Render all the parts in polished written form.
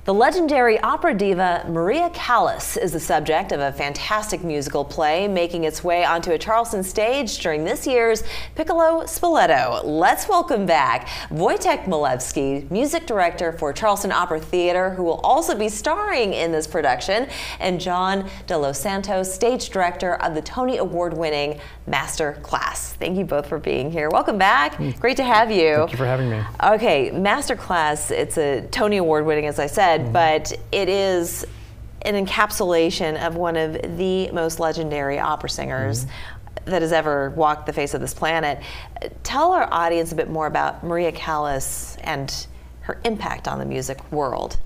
The legendary opera diva Maria Callas is the subject of a fantastic musical play making its way onto a Charleston stage during this year's Piccolo Spoleto. Let's welcome back Wojtek Milewski, music director for Charleston Opera Theater, who will also be starring in this production, and John De Los Santos, stage director of the Tony Award-winning Master Class. Thank you both for being here. Welcome back. Great to have you. Thank you for having me. Okay, Master Class, it's a Tony Award-winning, as I said, but it is an encapsulation of one of the most legendary opera singers that has ever walked the face of this planet. Tell our audience a bit more about Maria Callas and her impact on the music world.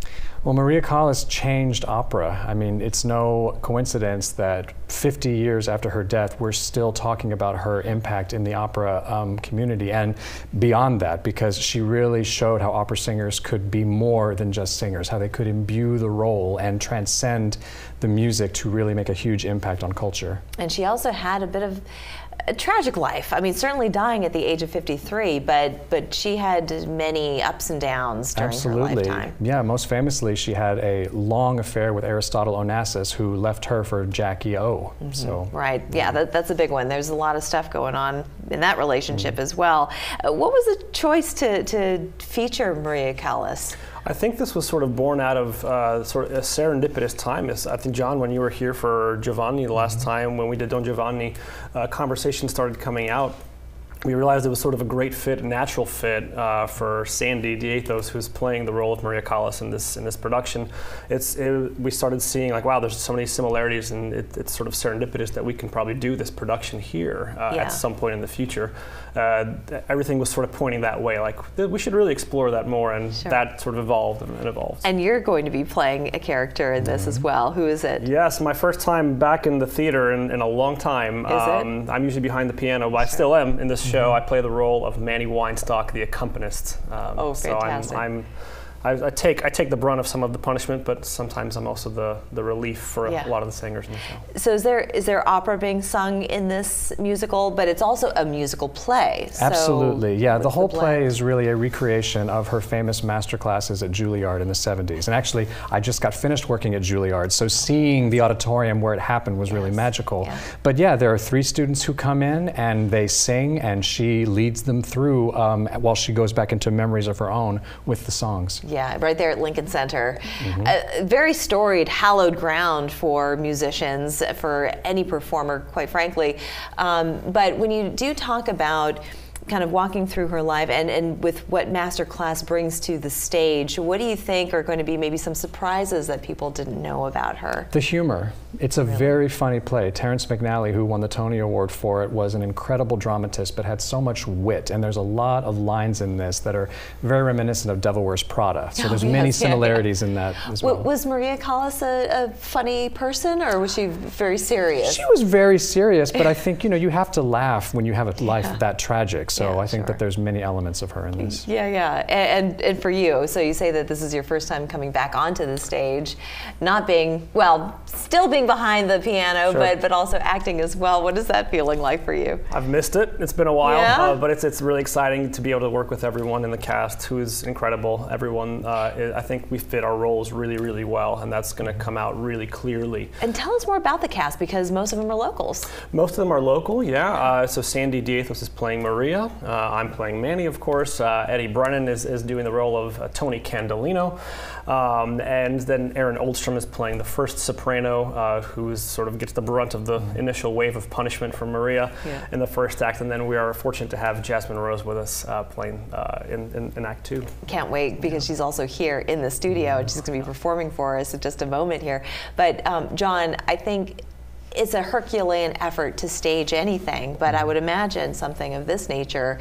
Well, Maria Callas changed opera. I mean, it's no coincidence that 50 years after her death, we're still talking about her impact in the opera community and beyond that, because she really showed how opera singers could be more than just singers, how they could imbue the role and transcend the music to really make a huge impact on culture. And she also had a bit of a tragic life. I mean, certainly dying at the age of 53, but she had many ups and downs during her lifetime. Yeah, most famously, she had a long affair with Aristotle Onassis, who left her for Jackie O. So right, yeah, that's a big one. There's a lot of stuff going on in that relationship as well. What was the choice to feature Maria Callas? I think this was sort of born out of sort of a serendipitous time. I think, John, when you were here for Giovanni the last time, when we did Don Giovanni, conversation started coming out. We realized it was sort of a great fit, a natural fit for Sandy Dietos, who's playing the role of Maria Callas in this production. We started seeing, like, wow, there's so many similarities, and it's sort of serendipitous that we can probably do this production here at some point in the future. Everything was sort of pointing that way, like we should really explore that more, and that sort of evolved and evolved. And you're going to be playing a character in this as well. Who is it? Yes, my first time back in the theater in a long time. Is it? I'm usually behind the piano, but I still am in this show. I play the role of Manny Weinstock, the accompanist. Oh, fantastic. So I take the brunt of some of the punishment, but sometimes I'm also the relief for a lot of the singers in the show. So is there opera being sung in this musical, but it's also a musical play? Absolutely, yeah. The whole play is really a recreation of her famous master classes at Juilliard in the 70s. And actually, I just got finished working at Juilliard, so seeing the auditorium where it happened was really magical. But yeah, there are 3 students who come in and they sing, and she leads them through while she goes back into memories of her own with the songs. Yeah, right there at Lincoln Center. Very storied, hallowed ground for musicians, for any performer, quite frankly. But when you do talk about kind of walking through her life and with what Master Class brings to the stage, what do you think are going to be maybe some surprises that people didn't know about her? The humor. It's a very funny play. Terrence McNally, who won the Tony Award for it, was an incredible dramatist, but had so much wit. And there's a lot of lines in this that are very reminiscent of Devil Wears Prada. So there's many similarities in that as well. Was Maria Callas a funny person, or was she very serious? She was very serious, but I think, you know, you have to laugh when you have a life that tragic. So I think that there's many elements of her in this. And for you, so you say that this is your first time coming back onto the stage, not being, well, still being behind the piano, but also acting as well. What is that feeling like for you? I've missed it. It's been a while, but it's really exciting to be able to work with everyone in the cast, who is incredible. Everyone, I think we fit our roles really, really well, and that's going to come out really clearly. And tell us more about the cast, because most of them are locals. Most of them are local, so Sandy Dietos is playing Maria. I'm playing Manny, of course. Eddie Brennan is doing the role of Tony Candolino. And then Aaron Oldstrom is playing the first soprano, who sort of gets the brunt of the initial wave of punishment from Maria in the first act. And then we are fortunate to have Jasmine Rose with us playing in Act 2. Can't wait, because she's also here in the studio, and she's going to be performing for us in just a moment here. But John, I think it's a Herculean effort to stage anything, but I would imagine something of this nature,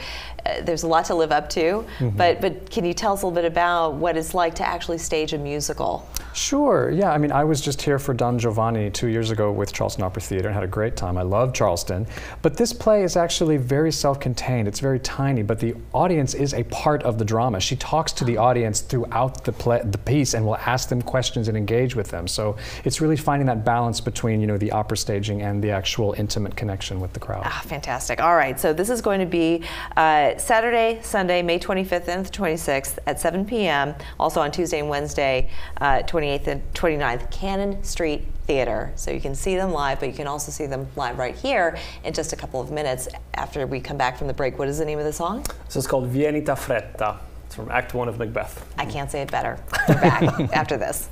there's a lot to live up to, but can you tell us a little bit about what it's like to actually stage a musical? Sure, yeah. I mean, I was just here for Don Giovanni 2 years ago with Charleston Opera Theater and had a great time. I love Charleston. But this play is actually very self-contained. It's very tiny, but the audience is a part of the drama. She talks to the audience throughout the piece and will ask them questions and engage with them. So it's really finding that balance between, you know, the opera staging and the actual intimate connection with the crowd. Ah, fantastic. All right, so this is going to be Saturday, Sunday, May 25th and the 26th at 7 p.m. Also on Tuesday and Wednesday, 28th and 29th, Cannon Street Theater. So you can see them live, but you can also see them live right here in just a couple of minutes after we come back from the break. What is the name of the song? So it's called Vienita Fretta. It's from Act 1 of Macbeth. I can't say it better. We're back after this.